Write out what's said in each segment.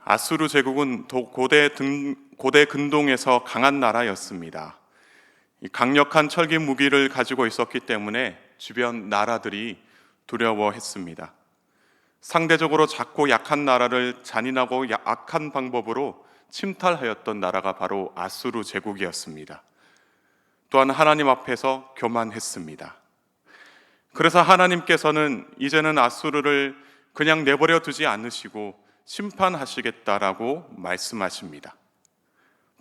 아수르 제국은 고대 근동에서 강한 나라였습니다. 이 강력한 철기 무기를 가지고 있었기 때문에 주변 나라들이 두려워했습니다. 상대적으로 작고 약한 나라를 잔인하고 악한 방법으로 침탈하였던 나라가 바로 아수르 제국이었습니다. 또한 하나님 앞에서 교만했습니다. 그래서 하나님께서는 이제는 아수르를 그냥 내버려 두지 않으시고 심판하시겠다라고 말씀하십니다.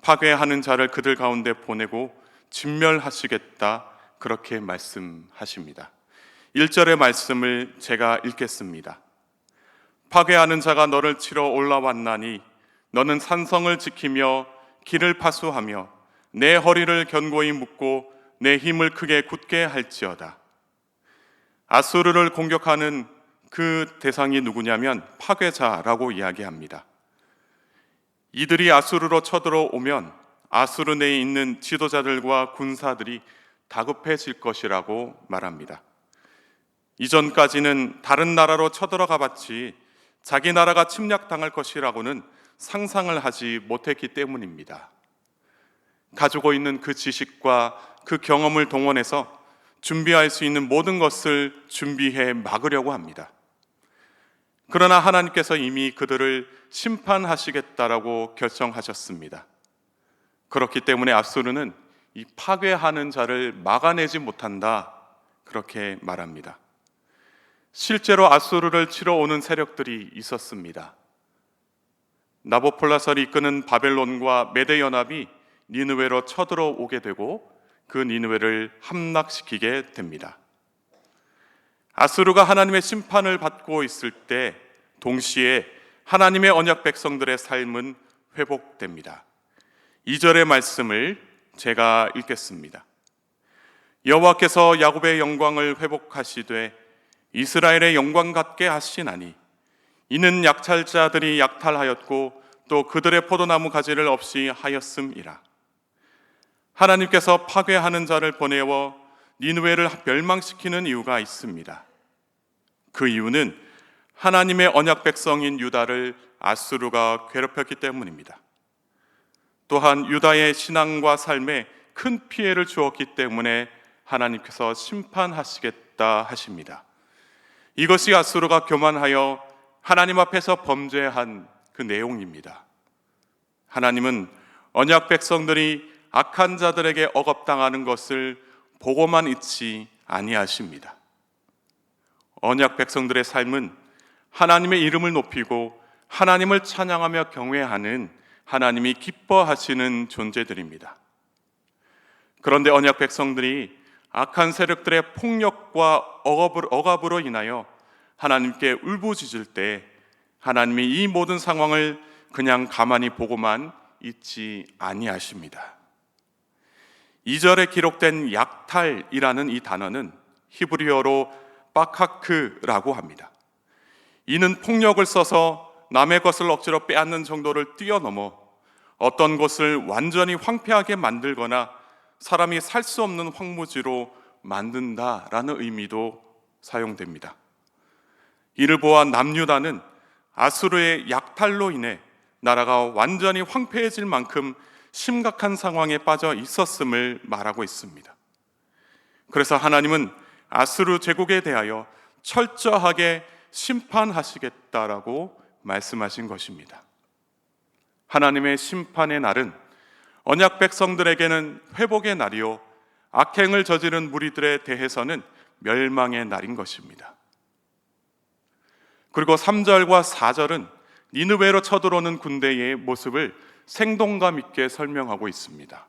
파괴하는 자를 그들 가운데 보내고 진멸하시겠다, 그렇게 말씀하십니다. 1절의 말씀을 제가 읽겠습니다. 파괴하는 자가 너를 치러 올라왔나니 너는 산성을 지키며 길을 파수하며 내 허리를 견고히 묶고 내 힘을 크게 굳게 할지어다. 아수르를 공격하는 그 대상이 누구냐면 파괴자라고 이야기합니다. 이들이 아수르로 쳐들어오면 아수르 내에 있는 지도자들과 군사들이 다급해질 것이라고 말합니다. 이전까지는 다른 나라로 쳐들어가 봤지 자기 나라가 침략당할 것이라고는 상상을 하지 못했기 때문입니다. 가지고 있는 그 지식과 그 경험을 동원해서 준비할 수 있는 모든 것을 준비해 막으려고 합니다. 그러나 하나님께서 이미 그들을 심판하시겠다라고 결정하셨습니다. 그렇기 때문에 아수르는 이 파괴하는 자를 막아내지 못한다, 그렇게 말합니다. 실제로 아수르를 치러 오는 세력들이 있었습니다. 나보폴라살이 이끄는 바벨론과 메대 연합이 니느웨로 쳐들어오게 되고 그 니느웨를 함락시키게 됩니다. 아수르가 하나님의 심판을 받고 있을 때 동시에 하나님의 언약 백성들의 삶은 회복됩니다. 2절의 말씀을 제가 읽겠습니다. 여호와께서 야곱의 영광을 회복하시되 이스라엘의 영광 같게 하시나니 이는 약탈자들이 약탈하였고 또 그들의 포도나무 가지를 없이 하였음이라. 하나님께서 파괴하는 자를 보내어 니느웨를 멸망시키는 이유가 있습니다. 그 이유는 하나님의 언약 백성인 유다를 아수르가 괴롭혔기 때문입니다. 또한 유다의 신앙과 삶에 큰 피해를 주었기 때문에 하나님께서 심판하시겠다 하십니다. 이것이 아수르가 교만하여 하나님 앞에서 범죄한 그 내용입니다. 하나님은 언약 백성들이 악한 자들에게 억압당하는 것을 보고만 있지 아니하십니다. 언약 백성들의 삶은 하나님의 이름을 높이고 하나님을 찬양하며 경외하는 하나님이 기뻐하시는 존재들입니다. 그런데 언약 백성들이 악한 세력들의 폭력과 억압으로 인하여 하나님께 울부짖을 때 하나님이 이 모든 상황을 그냥 가만히 보고만 있지 아니하십니다. 2절에 기록된 약탈이라는 이 단어는 히브리어로 바카크라고 합니다. 이는 폭력을 써서 남의 것을 억지로 빼앗는 정도를 뛰어넘어 어떤 것을 완전히 황폐하게 만들거나 사람이 살 수 없는 황무지로 만든다라는 의미도 사용됩니다. 이를 보아 남유다는 아수르의 약탈로 인해 나라가 완전히 황폐해질 만큼 심각한 상황에 빠져 있었음을 말하고 있습니다. 그래서 하나님은 아수르 제국에 대하여 철저하게 심판하시겠다라고 말씀하신 것입니다. 하나님의 심판의 날은 언약 백성들에게는 회복의 날이요 악행을 저지른 무리들에 대해서는 멸망의 날인 것입니다. 그리고 3절과 4절은 니느웨로 쳐들어오는 군대의 모습을 생동감 있게 설명하고 있습니다.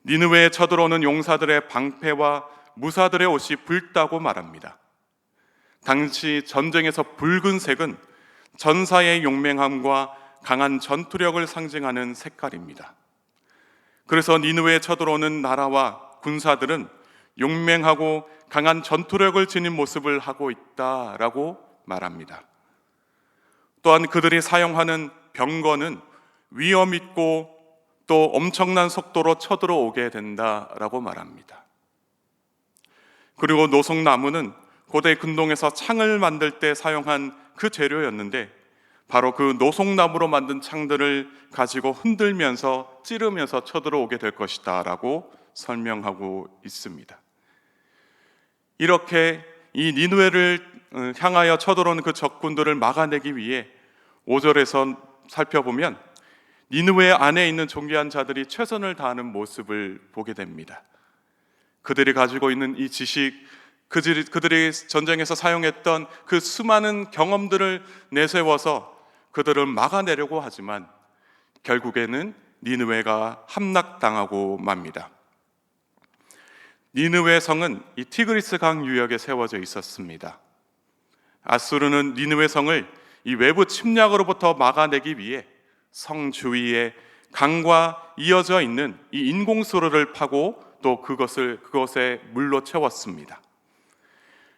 니느웨에 쳐들어오는 용사들의 방패와 무사들의 옷이 붉다고 말합니다. 당시 전쟁에서 붉은색은 전사의 용맹함과 강한 전투력을 상징하는 색깔입니다. 그래서 니느웨에 쳐들어오는 나라와 군사들은 용맹하고 강한 전투력을 지닌 모습을 하고 있다라고 말합니다. 또한 그들이 사용하는 병거는 위험 있고 또 엄청난 속도로 쳐들어오게 된다라고 말합니다. 그리고 노송나무는 고대 근동에서 창을 만들 때 사용한 그 재료였는데 바로 그 노송나무로 만든 창들을 가지고 흔들면서 찌르면서 쳐들어오게 될 것이다 라고 설명하고 있습니다. 이렇게 이 니느웨를 향하여 쳐들어오는 그 적군들을 막아내기 위해 5절에서 살펴보면 니느웨 안에 있는 존귀한 자들이 최선을 다하는 모습을 보게 됩니다. 그들이 가지고 있는 이 지식, 그들이 전쟁에서 사용했던 그 수많은 경험들을 내세워서 그들을 막아내려고 하지만 결국에는 니느웨가 함락당하고 맙니다. 니느웨 성은 이 티그리스 강 유역에 세워져 있었습니다. 아수르는 니느웨 성을 이 외부 침략으로부터 막아내기 위해 성 주위에 강과 이어져 있는 이 인공수로를 파고 또 그것에 물로 채웠습니다.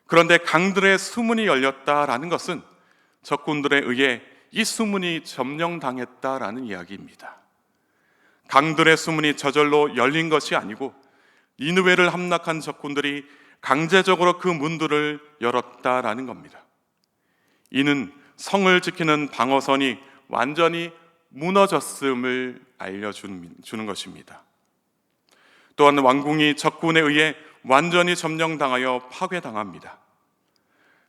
그런데 강들의 수문이 열렸다라는 것은 적군들에 의해 이 수문이 점령당했다라는 이야기입니다. 강들의 수문이 저절로 열린 것이 아니고 니느웨를 함락한 적군들이 강제적으로 그 문들을 열었다라는 겁니다. 이는 성을 지키는 방어선이 완전히 무너졌음을 알려주는 것입니다. 또한 왕궁이 적군에 의해 완전히 점령당하여 파괴당합니다.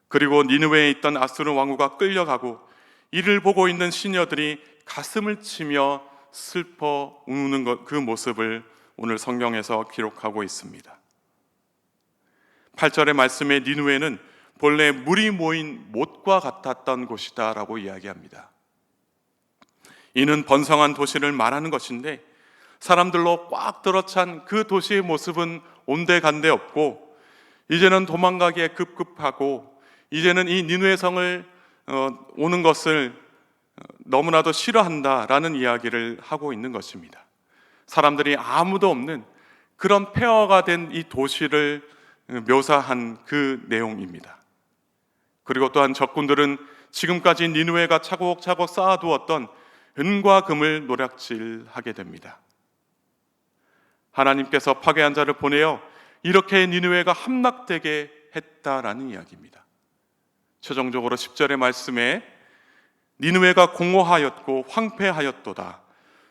그리고 니느웨에 있던 아수르 왕후가 끌려가고 이를 보고 있는 시녀들이 가슴을 치며 슬퍼 우는 그 모습을 오늘 성경에서 기록하고 있습니다. 8절의 말씀에 니느웨는 본래 물이 모인 못과 같았던 곳이다 라고 이야기합니다. 이는 번성한 도시를 말하는 것인데 사람들로 꽉 들어찬 그 도시의 모습은 온데간데 없고 이제는 도망가기에 급급하고 이제는 이 니느웨 성을 오는 것을 너무나도 싫어한다라는 이야기를 하고 있는 것입니다. 사람들이 아무도 없는 그런 폐허가 된 이 도시를 묘사한 그 내용입니다. 그리고 또한 적군들은 지금까지 니느웨가 차곡차곡 쌓아두었던 은과 금을 노략질하게 됩니다. 하나님께서 파괴한 자를 보내어 이렇게 니느웨가 함락되게 했다라는 이야기입니다. 최종적으로 10절의 말씀에 니느웨가 공허하였고 황폐하였도다.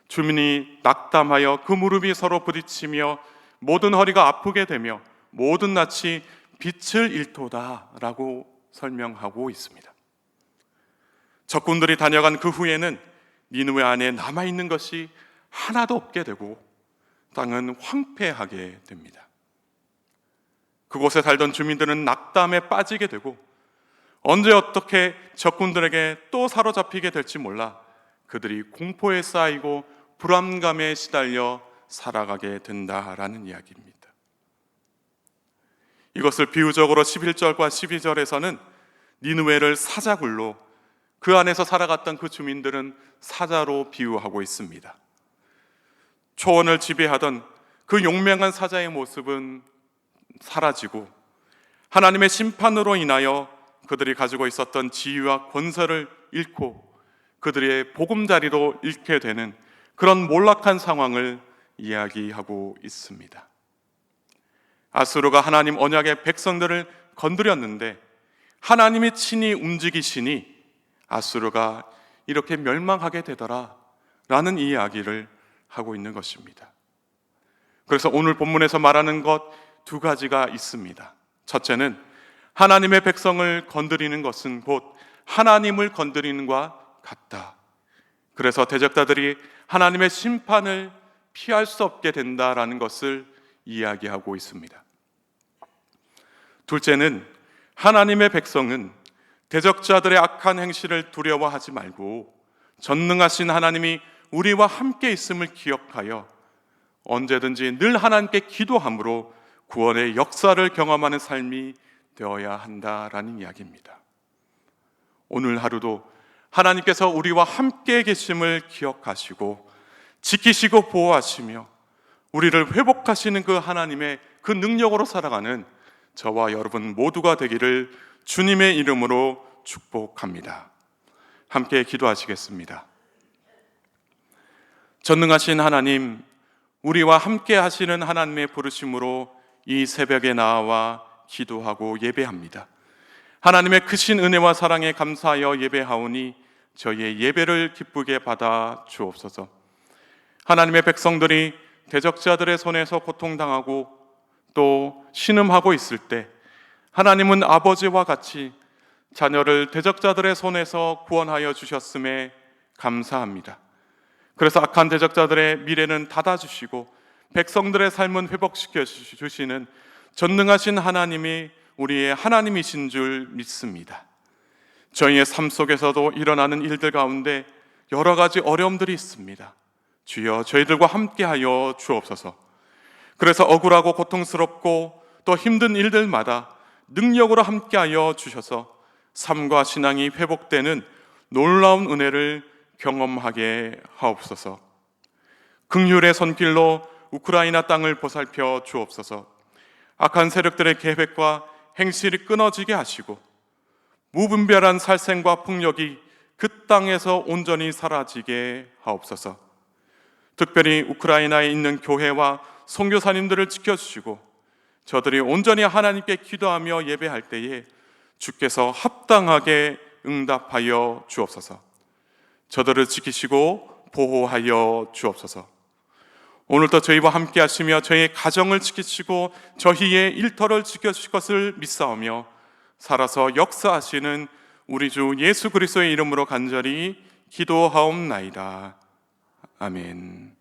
주민이 낙담하여 그 무릎이 서로 부딪히며 모든 허리가 아프게 되며 모든 낯이 빛을 잃도다 라고 설명하고 있습니다. 적군들이 다녀간 그 후에는 니느웨 안에 남아있는 것이 하나도 없게 되고 땅은 황폐하게 됩니다. 그곳에 살던 주민들은 낙담에 빠지게 되고 언제 어떻게 적군들에게 또 사로잡히게 될지 몰라 그들이 공포에 쌓이고 불안감에 시달려 살아가게 된다라는 이야기입니다. 이것을 비유적으로 11절과 12절에서는 니느웨를 사자굴로, 그 안에서 살아갔던 그 주민들은 사자로 비유하고 있습니다. 초원을 지배하던 그 용맹한 사자의 모습은 사라지고 하나님의 심판으로 인하여 그들이 가지고 있었던 지위와 권세를 잃고 그들의 보금자리도 잃게 되는 그런 몰락한 상황을 이야기하고 있습니다. 아수르가 하나님 언약의 백성들을 건드렸는데 하나님이 친히 움직이시니 아수르가 이렇게 멸망하게 되더라 라는 이야기를 하고 있는 것입니다. 그래서 오늘 본문에서 말하는 것 두 가지가 있습니다. 첫째는 하나님의 백성을 건드리는 것은 곧 하나님을 건드리는 것과 같다. 그래서 대적자들이 하나님의 심판을 피할 수 없게 된다라는 것을 이야기하고 있습니다. 둘째는 하나님의 백성은 대적자들의 악한 행실을 두려워하지 말고 전능하신 하나님이 우리와 함께 있음을 기억하여 언제든지 늘 하나님께 기도함으로 구원의 역사를 경험하는 삶이 되어야 한다라는 이야기입니다. 오늘 하루도 하나님께서 우리와 함께 계심을 기억하시고 지키시고 보호하시며 우리를 회복하시는 그 하나님의 그 능력으로 살아가는 저와 여러분 모두가 되기를 주님의 이름으로 축복합니다. 함께 기도하시겠습니다. 전능하신 하나님, 우리와 함께 하시는 하나님의 부르심으로 이 새벽에 나와 기도하고 예배합니다. 하나님의 크신 은혜와 사랑에 감사하여 예배하오니 저희의 예배를 기쁘게 받아 주옵소서. 하나님의 백성들이 대적자들의 손에서 고통당하고 또 신음하고 있을 때 하나님은 아버지와 같이 자녀를 대적자들의 손에서 구원하여 주셨음에 감사합니다. 그래서 악한 대적자들의 미래는 닫아주시고 백성들의 삶은 회복시켜 주시는 전능하신 하나님이 우리의 하나님이신 줄 믿습니다. 저희의 삶 속에서도 일어나는 일들 가운데 여러 가지 어려움들이 있습니다. 주여 저희들과 함께하여 주옵소서. 그래서 억울하고 고통스럽고 또 힘든 일들마다 능력으로 함께하여 주셔서 삶과 신앙이 회복되는 놀라운 은혜를 경험하게 하옵소서. 긍휼의 손길로 우크라이나 땅을 보살펴 주옵소서. 악한 세력들의 계획과 행실이 끊어지게 하시고 무분별한 살생과 폭력이 그 땅에서 온전히 사라지게 하옵소서. 특별히 우크라이나에 있는 교회와 선교사님들을 지켜주시고 저들이 온전히 하나님께 기도하며 예배할 때에 주께서 합당하게 응답하여 주옵소서. 저들을 지키시고 보호하여 주옵소서. 오늘도 저희와 함께 하시며 저희의 가정을 지키시고 저희의 일터를 지켜주실 것을 믿사오며 살아서 역사하시는 우리 주 예수 그리스도의 이름으로 간절히 기도하옵나이다. 아멘.